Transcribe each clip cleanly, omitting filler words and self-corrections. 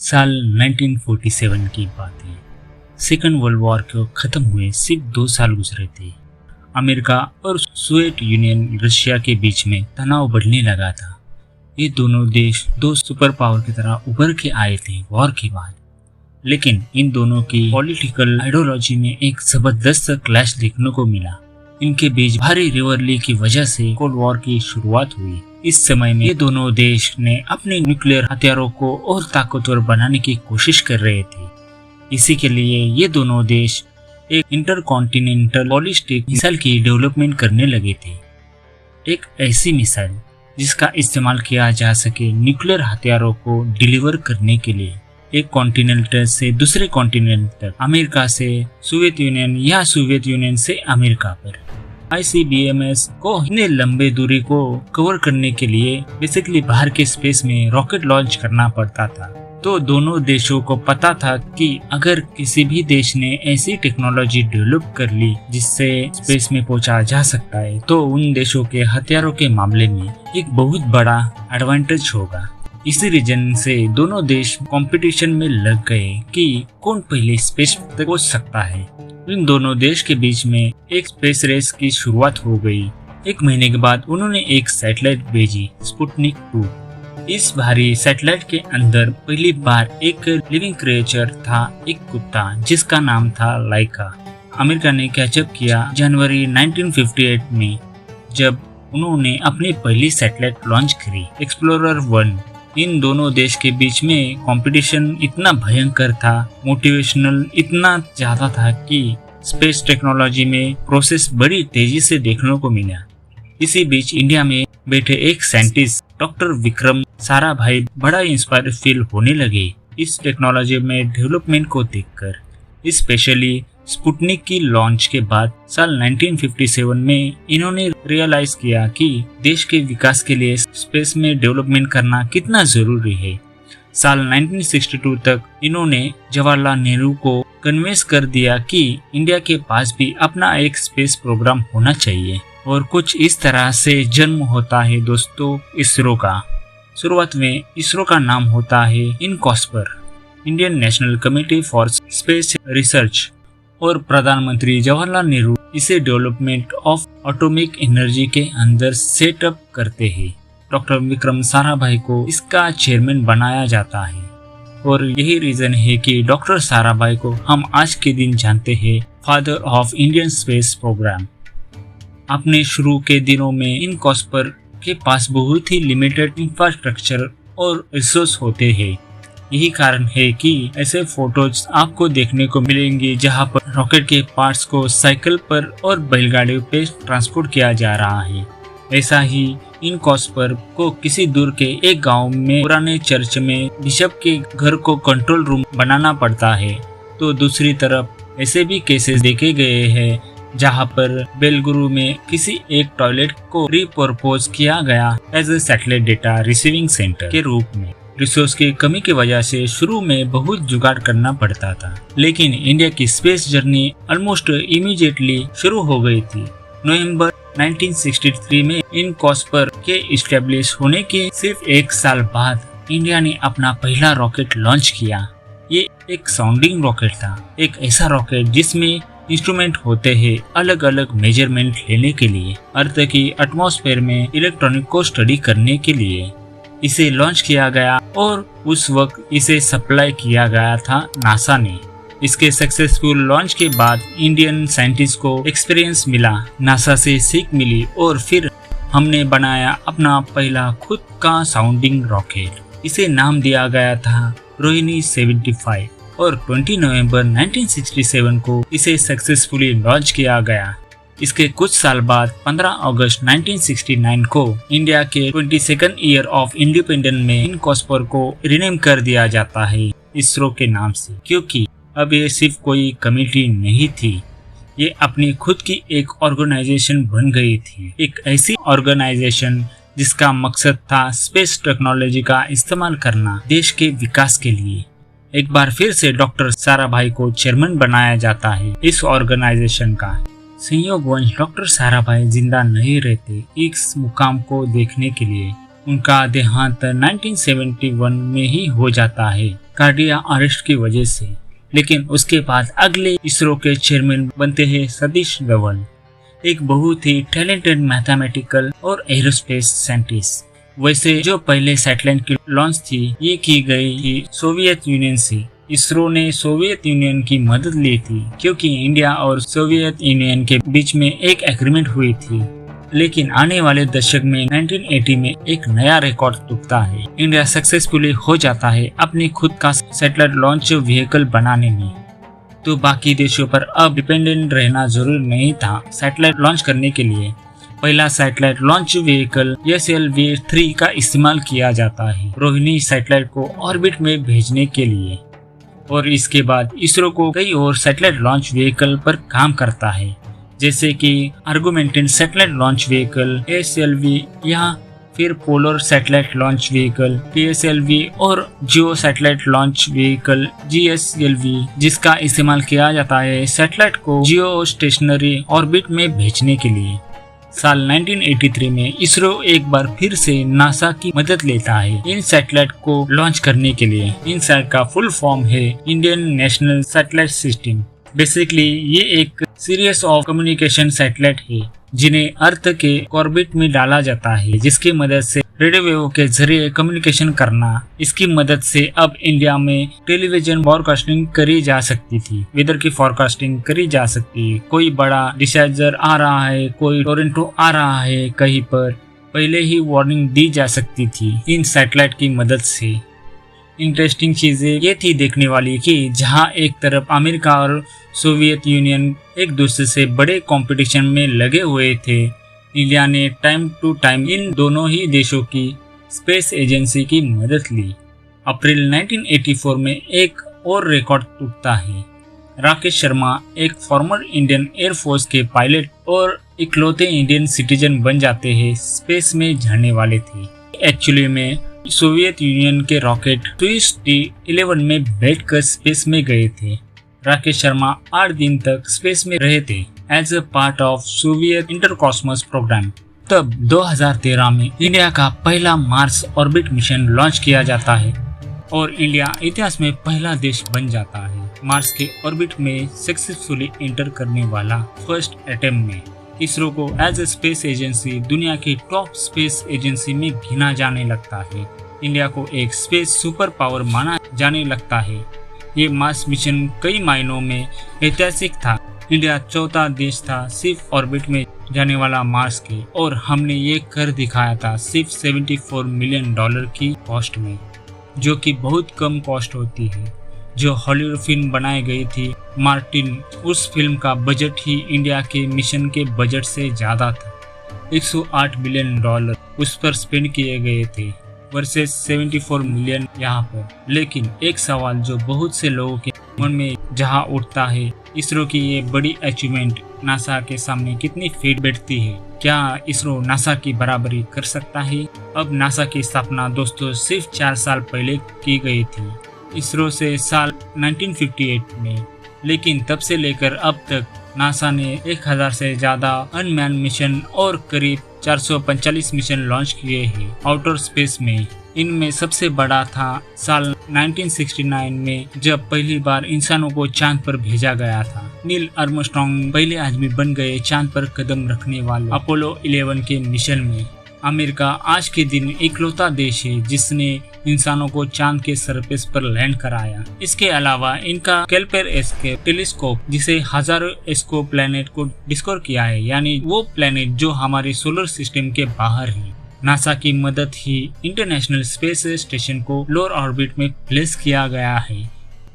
साल 1947 की बात है। सेकंड वर्ल्ड वॉर को खत्म हुए सिर्फ 2 साल गुजरे थे। अमेरिका और सोवियत यूनियन रशिया के बीच में तनाव बढ़ने लगा था। ये दोनों देश 2 सुपर पावर की तरह उभर के आए थे वॉर के बाद, लेकिन इन दोनों की पॉलिटिकल आइडियोलॉजी में एक जबरदस्त क्लैश देखने को मिला। इनके बीच भारी रिवरली की वजह से कोल्ड वॉर की शुरुआत हुई। इस समय में ये दोनों देश ने अपने न्यूक्लियर हथियारों को और ताकतवर बनाने की कोशिश कर रहे थे। इसी के लिए ये दोनों देश एक इंटरकॉन्टिनेंटल बॉलिस्टिक मिसाइल की डेवलपमेंट करने लगे थे। एक ऐसी मिसाइल जिसका इस्तेमाल किया जा सके न्यूक्लियर हथियारों को डिलीवर करने के लिए, एक कॉन्टिनेंट से दूसरे कॉन्टिनेंट तक, अमेरिका से सोवियत यूनियन या सोवियत यूनियन से अमेरिका पर। ICBMS को इतने लंबे दूरी को कवर करने के लिए बेसिकली बाहर के स्पेस में रॉकेट लॉन्च करना पड़ता था। तो दोनों देशों को पता था कि अगर किसी भी देश ने ऐसी टेक्नोलॉजी डेवलप कर ली जिससे स्पेस में पहुंचा जा सकता है, तो उन देशों के हथियारों के मामले में एक बहुत बड़ा एडवांटेज होगा। इसी रीजन से दोनों देश कंपटीशन में लग गए कि कौन पहले स्पेस तक पहुंच सकता है। इन दोनों देश के बीच में एक स्पेस रेस की शुरुआत हो गई। 1 महीने के बाद उन्होंने एक सैटेलाइट भेजी, स्पुतनिक 2। इस भारी सैटेलाइट के अंदर पहली बार एक लिविंग क्रिएचर था, एक कुत्ता जिसका नाम था लाइका। अमेरिका ने कैचअप किया जनवरी 1958 में, जब उन्होंने अपनी पहली सैटेलाइट लॉन्च करी, एक्सप्लोरर 1। इन दोनों देश के बीच में कंपटीशन इतना भयंकर था, मोटिवेशनल इतना ज्यादा था कि स्पेस टेक्नोलॉजी में प्रोसेस बड़ी तेजी से देखने को मिला। इसी बीच इंडिया में बैठे एक साइंटिस्ट डॉक्टर विक्रम साराभाई बड़ा इंस्पायर फील होने लगे इस टेक्नोलॉजी में डेवलपमेंट को देखकर। स्पेशली स्पुतनिक की लॉन्च के बाद साल 1957 में इन्होंने रियलाइज किया कि देश के विकास के लिए स्पेस में डेवलपमेंट करना कितना जरूरी है। साल 1962 तक इन्होंने जवाहरलाल नेहरू को कन्विंस कर दिया कि इंडिया के पास भी अपना एक स्पेस प्रोग्राम होना चाहिए। और कुछ इस तरह से जन्म होता है दोस्तों इसरो का। शुरुआत में इसरो का नाम होता है INCOSPAR, Indian National Committee for Space Research, और प्रधानमंत्री जवाहरलाल नेहरू इसे डेवलपमेंट ऑफ एटॉमिक एनर्जी के अंदर सेटअप करते हैं। डॉक्टर विक्रम साराभाई को इसका चेयरमैन बनाया जाता है और यही रीजन है कि डॉक्टर साराभाई को हम आज के दिन जानते हैं father of Indian space programme. अपने शुरू के दिनों में इनकॉस्पर के पास बहुत ही लिमिटेड इंफ्रास्ट्रक्चर और रिसोर्स होते हैं। यही कारण है कि ऐसे फोटोज आपको देखने को मिलेंगे जहां पर रॉकेट के पार्ट्स को साइकिल पर और बैलगाड़ियों पे ट्रांसपोर्ट किया जा रहा है। ऐसा ही इनकॉस्पर को किसी दूर के एक गांव में पुराने चर्च में बिशप के घर को कंट्रोल रूम बनाना पड़ता है। तो दूसरी तरफ ऐसे भी केसेस देखे गए हैं जहां पर बेलगुरु में किसी एक टॉयलेट को रिपर्पोज किया गया as a satellite data receiving centre के रूप में। रिसोर्स की कमी की वजह से शुरू में बहुत जुगाड़ करना पड़ता था, लेकिन इंडिया की स्पेस जर्नी ऑलमोस्ट इमीडिएटली शुरू हो गई थी। नवंबर 1963 में इनकॉस्पर के इस्टेब्लिश होने के सिर्फ 1 साल बाद इंडिया ने अपना पहला रॉकेट लॉन्च किया। ये एक साउंडिंग रॉकेट था, एक ऐसा रॉकेट जिसमें इंस्ट्रूमेंट होते हैं अलग अलग मेजरमेंट लेने के लिए, अर्थ की एटमॉस्फेयर में इलेक्ट्रॉनिक को स्टडी करने के लिए। इसे लॉन्च किया गया और उस वक्त इसे सप्लाई किया गया था नासा ने। इसके सक्सेसफुल लॉन्च के बाद इंडियन साइंटिस्ट को एक्सपीरियंस मिला, नासा से सीख मिली और फिर हमने बनाया अपना पहला खुद का साउंडिंग रॉकेट। इसे नाम दिया गया था रोहिणी 75 और 20 नवंबर 1967 को इसे सक्सेसफुली लॉन्च किया गया। इसके कुछ साल बाद 15 अगस्त 1969 को इंडिया के 22nd ईयर ऑफ इंडिपेंडेंस में इनकॉस्पर को रिनेम कर दिया जाता है इसरो के नाम से, क्योंकि अब ये सिर्फ कोई कमेटी नहीं थी, ये अपनी खुद की एक ऑर्गेनाइजेशन बन गई थी। एक ऐसी ऑर्गेनाइजेशन जिसका मकसद था स्पेस टेक्नोलॉजी का इस्तेमाल करना देश के विकास के लिए। एक बार फिर से डॉक्टर साराभाई को चेयरमैन बनाया जाता है इस ऑर्गेनाइजेशन का। संयोगवश डॉक्टर साराभाई जिंदा नहीं रहते इस मुकाम को देखने के लिए। उनका देहांत 1971 में ही हो जाता है कार्डिया अरेस्ट की वजह से। लेकिन उसके बाद अगले इसरो के चेयरमैन बनते हैं सतीश धवन, एक बहुत ही टैलेंटेड मैथमेटिकल और एरोस्पेस साइंटिस्ट। वैसे जो पहले सैटेलाइट की लॉन्च थी ये की गई थी सोवियत यूनियन से। इसरो ने सोवियत यूनियन की मदद ली थी क्योंकि इंडिया और सोवियत यूनियन के बीच में एक एग्रीमेंट हुई थी। लेकिन आने वाले दशक में 1980 में एक नया रिकॉर्ड टूटता है। इंडिया सक्सेसफुली हो जाता है अपनी खुद का सैटेलाइट लॉन्च व्हीकल बनाने में। तो बाकी देशों पर अब डिपेंडेंट रहना जरूरी नहीं था सैटेलाइट लॉन्च करने के लिए। पहला सैटेलाइट लॉन्च व्हीकल SLV-3 का इस्तेमाल किया जाता है रोहिणी सैटेलाइट को ऑर्बिट में भेजने के लिए। और इसके बाद इसरो को कई और सैटेलाइट लॉन्च व्हीकल पर काम करता है, जैसे कि augmented satellite launch vehicle ASLV या फिर polar satellite launch vehicle PSLV और जियो सैटेलाइट लॉन्च व्हीकल GSLV, जिसका इस्तेमाल किया जाता है सैटेलाइट को जियो स्टेशनरी ऑर्बिट में भेजने के लिए। साल 1983 में इसरो एक बार फिर से नासा की मदद लेता है इन सैटेलाइट को लॉन्च करने के लिए। इन सैट का फुल फॉर्म है Indian national satellite system. Basically ये एक सीरीज ऑफ कम्युनिकेशन सैटेलाइट है जिन्हें अर्थ के ऑर्बिट में डाला जाता है, जिसकी मदद से रेडियो वेव के जरिए कम्युनिकेशन करना। इसकी मदद से अब इंडिया में टेलीविजन ब्रॉडकास्टिंग करी जा सकती थी, वेदर की फोरकास्टिंग करी जा सकती है। कोई बड़ा डिसास्टर आ रहा है, कोई टोरंटो आ रहा है कहीं पर, पहले ही वार्निंग दी जा सकती थी इन सैटेलाइट की मदद से। इंटरेस्टिंग चीजें ये थी देखने वाली कि जहां एक तरफ अमेरिका और सोवियत यूनियन एक दूसरे से बड़े कंपटीशन में लगे हुए थे, इंडिया ने टाइम टू टाइम इन दोनों ही देशों की स्पेस एजेंसी की मदद ली। अप्रैल 1984 में एक और रिकॉर्ड टूटता है। राकेश शर्मा एक फॉर्मर इंडियन एयरफोर्स के पायलट और इकलौते इंडियन सिटीजन बन जाते हैं स्पेस में जाने वाले थे। एक्चुअली में सोवियत यूनियन के रॉकेट ट्विस्ट T-11 में बैठकर स्पेस में गए थे। राकेश शर्मा 8 दिन तक स्पेस में रहे थे as a part of Soviet Intercosmos programme. तब 2013 में इंडिया का पहला मार्स ऑर्बिट मिशन लॉन्च किया जाता है और इंडिया इतिहास में पहला देश बन जाता है मार्स के ऑर्बिट में सक्सेसफुली एंटर करने वाला फर्स्ट अटेम्प्ट में। इसरो को एज ए स्पेस एजेंसी दुनिया की टॉप स्पेस एजेंसी में गिना जाने लगता है। इंडिया को एक स्पेस सुपर पावर माना जाने लगता है। ये मार्स मिशन कई मायनों में ऐतिहासिक था। इंडिया चौथा देश था सिर्फ ऑर्बिट में जाने वाला मार्स के, और हमने ये कर दिखाया था सिर्फ $74 मिलियन की कॉस्ट में, जो कि बहुत कम कॉस्ट होती है। जो हॉलीवुड फिल्म बनाई गई थी मार्टिन, उस फिल्म का बजट ही इंडिया के मिशन के बजट से ज्यादा था। $108 बिलियन उस पर स्पेंड किए गए थे वर्सेस 74 मिलियन यहाँ पर। लेकिन एक सवाल जो बहुत से लोगों के मन में जहाँ उठता है, इसरो की ये बड़ी अचीवमेंट नासा के सामने कितनी फिट बैठती है? क्या इसरो नासा की बराबरी कर सकता है? अब नासा की स्थापना दोस्तों सिर्फ 4 साल पहले की गई थी इसरो से साल 1958 में, लेकिन तब से लेकर अब तक नासा ने 1000 से ज्यादा अनमैन्ड मिशन और करीब 445 मिशन लॉन्च किए हैं आउटर स्पेस में। इनमें सबसे बड़ा था साल 1969 में, जब पहली बार इंसानों को चांद पर भेजा गया था। नील आर्मस्ट्रांग पहले आदमी बन गए चांद पर कदम रखने वाले अपोलो 11 के मिशन में। अमेरिका आज के दिन इकलौता देश है जिसने इंसानों को चांद के सरफेस पर लैंड कराया। इसके अलावा इनका केल्पर एस्केप टेलीस्कोप, जिसे हजारों एस्को प्लैनेट को डिस्कवर किया है, यानी वो प्लैनेट जो हमारे सोलर सिस्टम के बाहर है। नासा की मदद ही इंटरनेशनल स्पेस स्टेशन को लोअर ऑर्बिट में प्लेस किया गया है।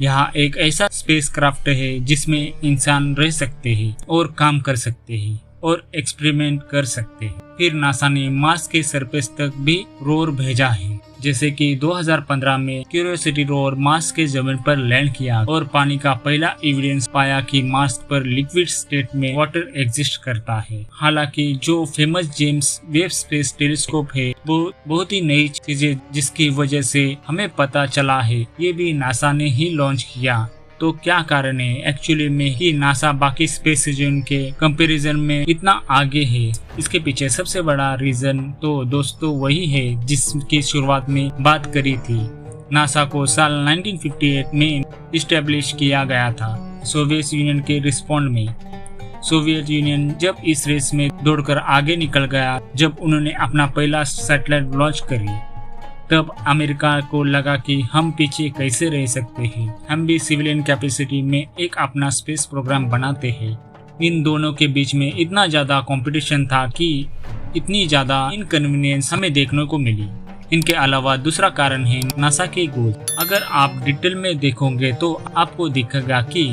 यहाँ एक ऐसा स्पेसक्राफ्ट है जिसमें इंसान रह सकते हैं और काम कर सकते हैं और एक्सपेरिमेंट कर सकते हैं। फिर नासा ने मार्स के सरफेस तक भी रोवर भेजा है, जैसे कि 2015 में क्यूरियोसिटी रोवर मार्स के जमीन पर लैंड किया और पानी का पहला एविडेंस पाया कि मार्स पर लिक्विड स्टेट में वाटर एग्जिस्ट करता है। हालांकि जो famous James Webb space telescope है वो बहुत ही नई चीज है जिसकी वजह से हमें पता चला है ये भी नासा ने ही लॉन्च किया। तो क्या कारण है एक्चुअली में कि नासा बाकी स्पेस एजेंसी के कंपैरिजन में इतना आगे है? इसके पीछे सबसे बड़ा रीजन तो दोस्तों वही है जिसकी शुरुआत में बात करी थी। नासा को साल 1958 में इस्टेब्लिश किया गया था सोवियत यूनियन के रिस्पॉन्ड में। सोवियत यूनियन जब इस रेस में दौड़कर आगे निकल गया, जब उन्होंने अपना पहला सैटेलाइट लॉन्च करी, तब अमेरिका को लगा कि हम पीछे कैसे रह सकते हैं, हम भी सिविलियन कैपेसिटी में एक अपना स्पेस प्रोग्राम बनाते हैं। इन दोनों के बीच में इतना ज्यादा कंपटीशन था कि इतनी ज्यादा इनकन्वीनियंस हमें देखने को मिली। इनके अलावा दूसरा कारण है नासा के गोल। अगर आप डिटेल में देखोगे तो आपको दिखेगा कि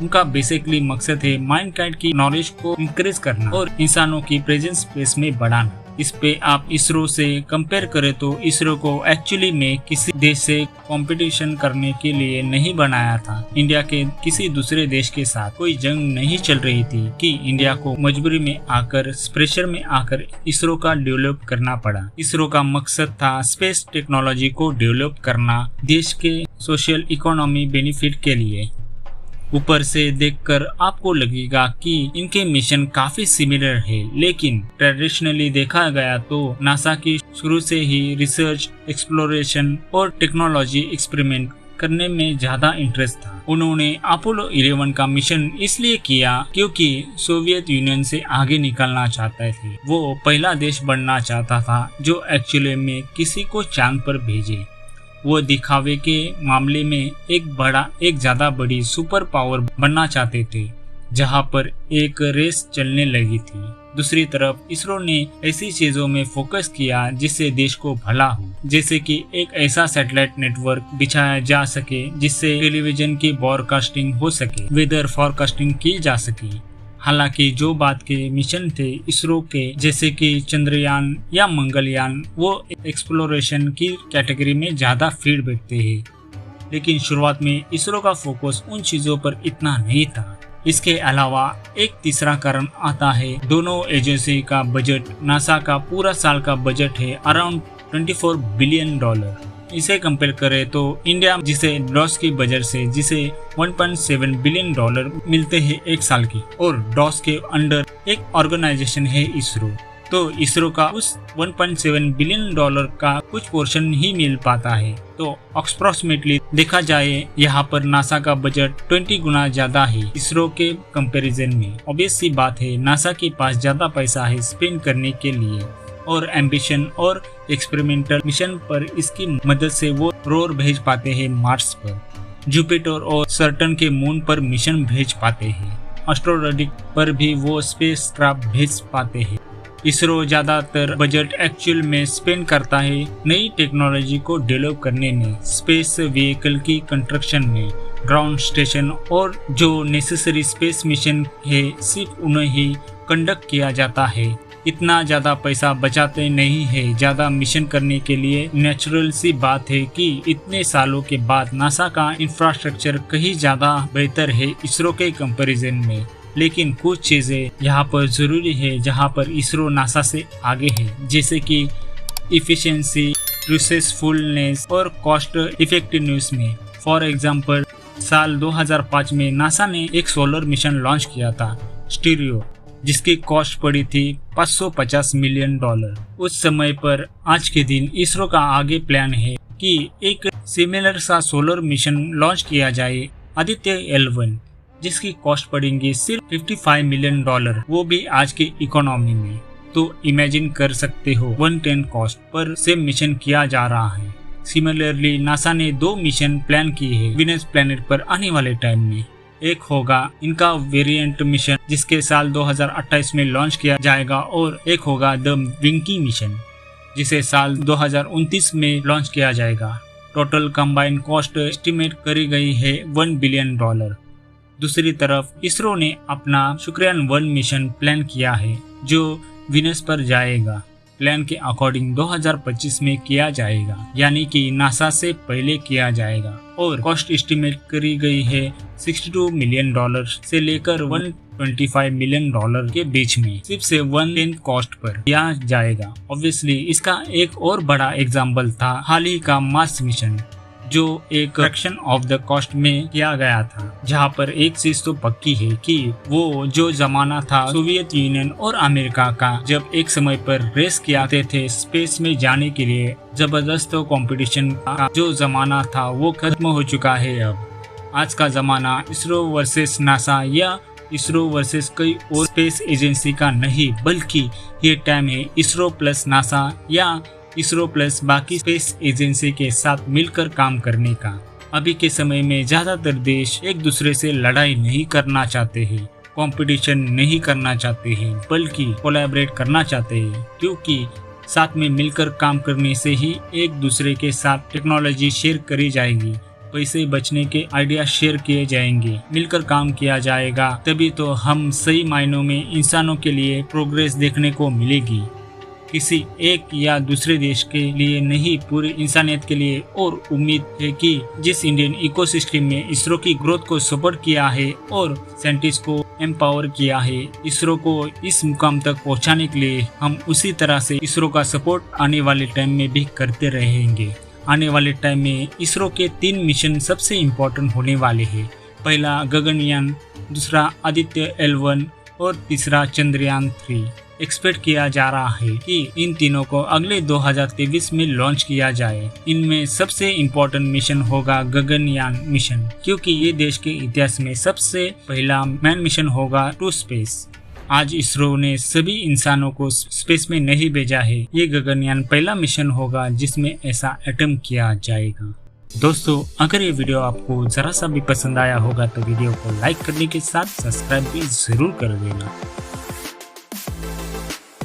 उनका बेसिकली मकसद है माइनकाइंड की नॉलेज को इंक्रीज करना और इंसानों की प्रेजेंस स्पेस में बढ़ाना। इस पे आप इसरो से कंपेयर करें तो इसरो को एक्चुअली में किसी देश से कंपटीशन करने के लिए नहीं बनाया था। इंडिया के किसी दूसरे देश के साथ कोई जंग नहीं चल रही थी कि इंडिया को मजबूरी में आकर प्रेशर में आकर इसरो का डेवलप करना पड़ा। इसरो का मकसद था स्पेस टेक्नोलॉजी को डेवलप करना देश के सोशल इकोनॉमी बेनिफिट के लिए। ऊपर से देखकर आपको लगेगा कि इनके मिशन काफी सिमिलर है, लेकिन ट्रेडिशनली देखा गया तो नासा की शुरू से ही रिसर्च, एक्सप्लोरेशन और टेक्नोलॉजी एक्सपेरिमेंट करने में ज्यादा इंटरेस्ट था। उन्होंने अपोलो 11 का मिशन इसलिए किया क्योंकि सोवियत यूनियन से आगे निकलना चाहते थे। वो पहला देश बनना चाहता था जो एक्चुअली में किसी को चांद पर भेजे। वो दिखावे के मामले में एक ज्यादा बड़ी सुपर पावर बनना चाहते थे, जहां पर एक रेस चलने लगी थी। दूसरी तरफ इसरो ने ऐसी चीजों में फोकस किया जिससे देश को भला हो, जैसे कि एक ऐसा सैटेलाइट नेटवर्क बिछाया जा सके जिससे टेलीविजन की ब्रॉडकास्टिंग हो सके, वेदर फोरकास्टिंग की जा सके। हालांकि जो बात के मिशन थे इसरो के, जैसे कि चंद्रयान या मंगलयान, वो एक्सप्लोरेशन की कैटेगरी में ज्यादा फीड बैठते हैं, लेकिन शुरुआत में इसरो का फोकस उन चीजों पर इतना नहीं था। इसके अलावा एक तीसरा कारण आता है, दोनों एजेंसी का बजट। नासा का पूरा साल का बजट है अराउंड $24 बिलियन। इसे कंपेयर करें तो इंडिया जिसे डॉस की बजट से जिसे $1.7 बिलियन मिलते हैं एक साल की, और डॉस के अंडर एक ऑर्गेनाइजेशन है इसरो, तो इसरो का उस $1.7 बिलियन का कुछ पोर्शन ही मिल पाता है। तो अप्रोक्सीमेटली देखा जाए यहाँ पर नासा का बजट 20 गुना ज्यादा है इसरो के कंपैरिजन में। ऑब्वियस सी बात है नासा के पास ज्यादा पैसा है स्पेंड करने के लिए, और एम्बिशन और एक्सपेरिमेंटल मिशन पर इसकी मदद से वो रोवर भेज पाते हैं मार्स पर, जुपिटर और सैटर्न के मून पर मिशन भेज पाते हैं, एस्ट्रोनॉटिक पर भी वो स्पेस क्राफ्ट भेज पाते हैं। इसरो ज्यादातर बजट एक्चुअल में स्पेंड करता है नई टेक्नोलॉजी को डेवलप करने में, स्पेस व्हीकल की कंस्ट्रक्शन में, ग्राउंड स्टेशन, और जो नेसेसरी स्पेस मिशन है सिर्फ उन्हें ही कंडक्ट किया जाता है। इतना ज्यादा पैसा बचाते नहीं है ज्यादा मिशन करने के लिए। नेचुरल सी बात है कि इतने सालों के बाद नासा का इंफ्रास्ट्रक्चर कहीं ज्यादा बेहतर है इसरो के कंपैरिजन में, लेकिन कुछ चीजें यहाँ पर जरूरी है जहाँ पर इसरो नासा से आगे है, जैसे कि इफिशिएंसी, रिसोर्सफुलनेस और कॉस्ट इफेक्टिवनेस में। फॉर एग्जांपल साल 2005 में नासा ने एक सोलर मिशन लॉन्च किया था स्टीरियो, जिसकी कॉस्ट पड़ी थी $550 मिलियन। उस समय पर आज के दिन इसरो का आगे प्लान है कि एक सिमिलर सा सोलर मिशन लॉन्च किया जाए, आदित्य L1, जिसकी कॉस्ट पड़ेंगी सिर्फ $55 मिलियन, वो भी आज की इकोनॉमी में। तो इमेजिन कर सकते हो 1/10 कॉस्ट पर सेम मिशन किया जा रहा है। सिमिलरली नासा ने 2 मिशन प्लान किए हैं वीनस प्लैनेट पर आने वाले टाइम में। एक होगा इनका वेरिएंट मिशन जिसके साल 2028 में लॉन्च किया जाएगा, और एक होगा द विंकी मिशन जिसे साल 2029 में लॉन्च किया जाएगा। टोटल कंबाइंड कॉस्ट एस्टिमेट करी गई है $1 बिलियन। दूसरी तरफ इसरो ने अपना शुक्रयान 1 मिशन प्लान किया है जो वीनस पर जाएगा। प्लान के अकॉर्डिंग 2025 में किया जाएगा, यानी कि नासा से पहले किया जाएगा, और कॉस्ट एस्टिमेट करी गई है $62 मिलियन से लेकर $125 मिलियन के बीच में, सिर्फ से 1/10 कॉस्ट पर किया जाएगा। ऑब्वियसली इसका एक और बड़ा एग्जाम्पल था हाल ही का मार्स मिशन, जो एक फ्रैक्शन ऑफ द कॉस्ट में किया गया था, जहां पर एक चीज तो पक्की है कि वो जो जमाना था सोवियत यूनियन और अमेरिका का, जब एक समय पर रेस किया थे स्पेस में जाने के लिए, जबरदस्त कंपटीशन का जो जमाना था वो खत्म हो चुका है। अब आज का जमाना इसरो वर्सेस नासा या इसरो वर्सेस कई और स्पेस एजेंसी का नहीं, बल्कि ये टाइम है इसरो प्लस नासा या इसरो प्लस बाकी स्पेस एजेंसी के साथ मिलकर काम करने का। अभी के समय में ज्यादातर देश एक दूसरे से लड़ाई नहीं करना चाहते हैं, कंपटीशन नहीं करना चाहते हैं, बल्कि कोलैबोरेट करना चाहते हैं, क्योंकि साथ में मिलकर काम करने से ही एक दूसरे के साथ टेक्नोलॉजी शेयर करी जाएगी, पैसे बचने के आइडिया शेयर किए जाएंगे, मिलकर काम किया जाएगा, तभी तो हम सही मायनों में इंसानों के लिए प्रोग्रेस देखने को मिलेगी। किसी एक या दूसरे देश के लिए नहीं, पूरी इंसानियत के लिए। और उम्मीद है कि जिस इंडियन इकोसिस्टम में इसरो की ग्रोथ को सपोर्ट किया है और साइंटिस्ट को एम्पावर किया है, इसरो को इस मुकाम तक पहुंचाने के लिए हम उसी तरह से इसरो का सपोर्ट आने वाले टाइम में भी करते रहेंगे। आने वाले टाइम में इसरो के 3 मिशन सबसे इम्पोर्टेंट होने वाले हैं। पहला गगनयान, दूसरा आदित्य L1 और तीसरा चंद्रयान 3। एक्सपेक्ट किया जा रहा है कि इन तीनों को अगले 2023 में लॉन्च किया जाए। इनमें सबसे इम्पोर्टेंट मिशन होगा गगनयान मिशन, क्योंकि ये देश के इतिहास में सबसे पहला मैन मिशन होगा टू स्पेस। आज इसरो ने सभी इंसानों को स्पेस में नहीं भेजा है, ये गगनयान पहला मिशन होगा जिसमें ऐसा अटेम्प्ट किया जाएगा। दोस्तों, अगर ये वीडियो आपको जरा सा भी पसंद आया होगा तो वीडियो को लाइक करने के साथ सब्सक्राइब भी जरूर कर देना।